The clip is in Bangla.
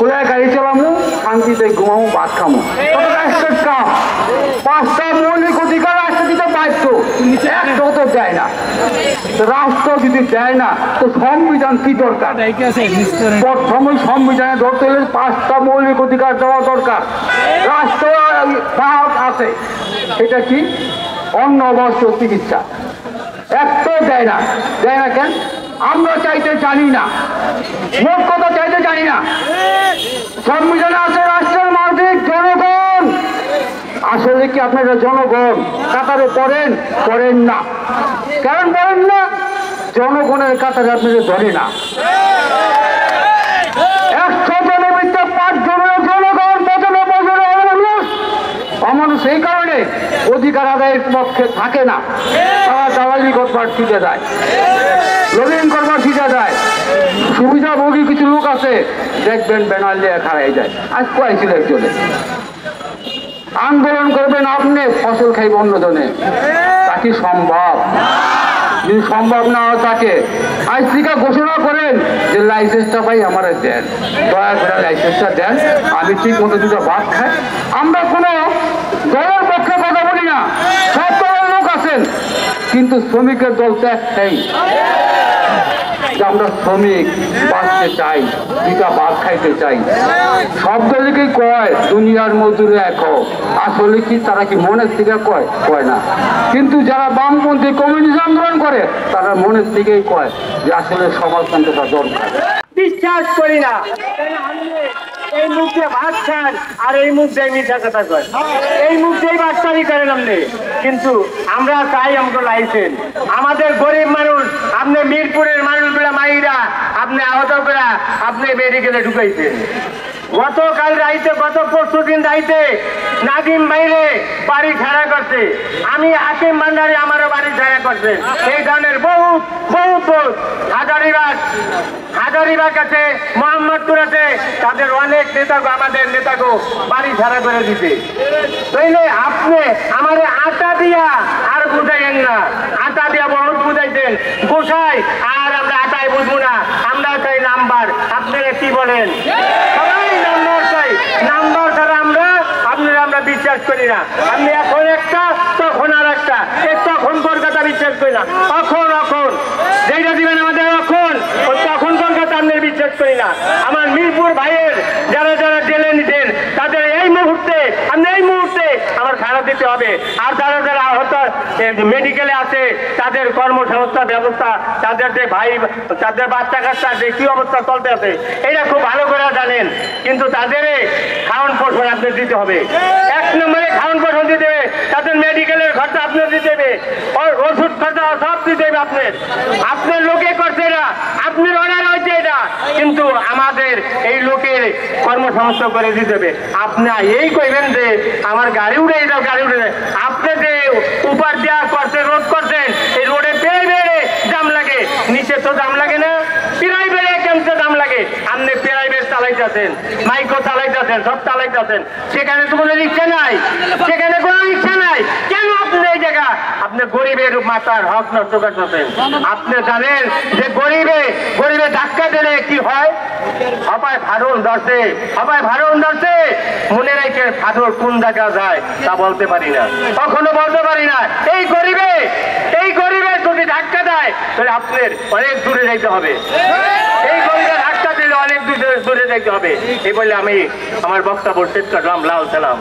খোলা গাড়ি চালামু, শান্তিতে ঘুমামু, ভাত খামু, রাষ্ট্রের কাম। 5টা মৌলিক অধিকার রাষ্ট্র দিতে বাধ্য, একটাও তো দেয় না। রাষ্ট্র যদি দেয় না তো সংবিধান কি দরকার? প্রথমে সংবিধানে ধরতে হলে 5টা মৌলিক অধিকার দেওয়া দরকার। রাষ্ট্র আছে, এটা কি? অন্ন, বস্ত্র, চিকিৎসা। একটাও দেয় না। দেয় না কেন? আমরা চাইতে জানি না, মোট কথা চাইতে জানি না। সংবিধানে আছে রাষ্ট্রের মালিক জনগণ। আসলে কি আপনারা জনগণ কাতারে পড়েন? পড়েন না। কেন পড়েন না? জনগণের কাতারে আপনারা ধরে না। 100 জনের ভিতরে 5 জনের জনগণ, 95 জনের অমানুষ। অমানুষ এই কারণে অধিকার আদায়ের পক্ষে থাকে না, তারা দালালি করবার শিখে যায়, লবিং করবার শিখে যায়। সুবিধাভোগী কিছু লোক আছে, দেখবেন ব্যানার নিয়ে খাড়াই যায়। আজ কয়েছিল একজনে আন্দোলন করবেন আপনি, ফসল খাইব অন্যজনে। তা কি সম্ভব? যদি সম্ভব না হয় তাকে আজ থেকে ঘোষণা করেন যে লাইসেন্সটা পাই আমার দেন, দয়া করে লাইসেন্সটা দেন, আমি ঠিক মতো দুটো ভাত খাই। আমরা কোনো দলের পক্ষে কথা বলি না, সব দলের লোক আছেন, কিন্তু শ্রমিকের দল তো একটাই, আমরা শ্রমিক বাঁচতে চাই, দুটা ভাত খাইতে চাই। সব দলকেই কয় দুনিয়ার মজুরি এক। আসলে কি তারা কি মনের থেকে কয়? কয় না। কিন্তু যারা বামপন্থী কমিউনিস্ট আন্দোলন করে তারা মনের থেকেই কয় যে আসলে সমাজতন্ত্রটা দরকার। বিশ্বাস করি না এই মুখ দিয়ে ভাত খান আর এই মুখ দিয়ে মিথ্যা কথা কয়, এই মুখ দিয়ে বাচ্চারি করেন আপনি। কিন্তু আমরা চাই আমাকে লাইসেন্স। আমাদের গরিব মানুষ, আপনি মিরপুরের মানুষগুলা মাইরা আপনি আহত করে আপনি মেডিকেলে ঢুকাইছেন। গতকাল রাইতে, গত পরশু দিন রাইতে নাদিম বাইরে বাড়ি ছাড়া করছে। আমি হাকিম ভান্ডারি আমারও বাড়ি ছাড়া করছে। এই ধরনের বহুত বহুত বহুত হাজারিবাগ আছে, মোহাম্মদপুর আছে, তাদের অনেক নেতাকে, আমাদের নেতাকে বাড়ি ছাড়া করে দিতে। তাইলে আপনি আমাদের আটা দিয়া আর বুঝাইেন না, আটা দিয়া বহুত বুঝাইছেন গোসাই, আর আমরা আটাই বুঝবো না, আমরা চাই নাম্বার। আপনারা কি বলেন? সবাই নাম্বার চাই, নাম্বার ছাড়া আমরা বিশ্বাস করি না। আপনি এখন একটা, তখন আর একটা, তখন কলকাতা বিশ্বাস করি না, এখন যেটা দিবেন আমাদের এখন, তখন কলকাতা আপনি বিশ্বাস করি না। আমার মিরপুর ভাইয়ের যারা যারা জেলে নিতেন তাদের এই মুহূর্তে আমার খারাপ দিতে হবে। আর যারা যারা আহত মেডিকেলে আছে তাদের কর্মসংস্থান ব্যবস্থা, তাদের যে ভাই, তাদের বাচ্চা কাচ্চা যে কি অবস্থা চলতে আছে এটা খুব ভালো করে জানেন। কিন্তু তাদের খাওয়ান পোষণ আপনি দিতে হবে। 1 নম্বরে খাওয়ান পোষণ দিতে হবে, তাদের মেডিকেলের খরচা আপনার দিতে হবে, ওষুধ খরচা সব দিতে হবে। আপনার লোকে করছে এটা, আপনার অর্ডার হয়েছে এটা, কিন্তু আমাদের এই লোকের কর্মসংস্থান করে দিতে হবে। আপনি এই কইবেন যে আমার গাড়ি উড়ে যাও, গাড়ি উড়ে যায়। আপনি যে উপর দেওয়া করছেন, রোড করছেন, এই রোডে বেড়ে জাম লাগে, নিচে তো জাম লাগে না? প্রাইভেটে কেমন দাম লাগে? আপনি প্রাইভেট চালাইতেছেন, মাইক্রো চালাইতেছেন, সব চালাইতেছেন, সেখানে তো কোনো রিক্সা নাই, সেখানে কোনো রিক্সা নাই। কেন আপনি এই জায়গা আপনি গরিবের মাথার হক নষ্ট করতেছেন? আপনি জানেন যে গরিবে ধাক্কা দিলে কি হয়? হবায় ভাড়ন ধরছে, মনে রেখে ফাটল কোন জায়গা যায় তা বলতে পারি না, কখনো বলতে পারি না। এই গরিবে যদি ধাক্কা দেয় তাহলে আপনার অনেক দূরে যাইতে হবে। এই গরিবে ধাক্কা দিলে অনেক দূরে যাইতে হবে। এই বলে আমি আমার বক্তব্য শেষ করলাম। লাল সালাম।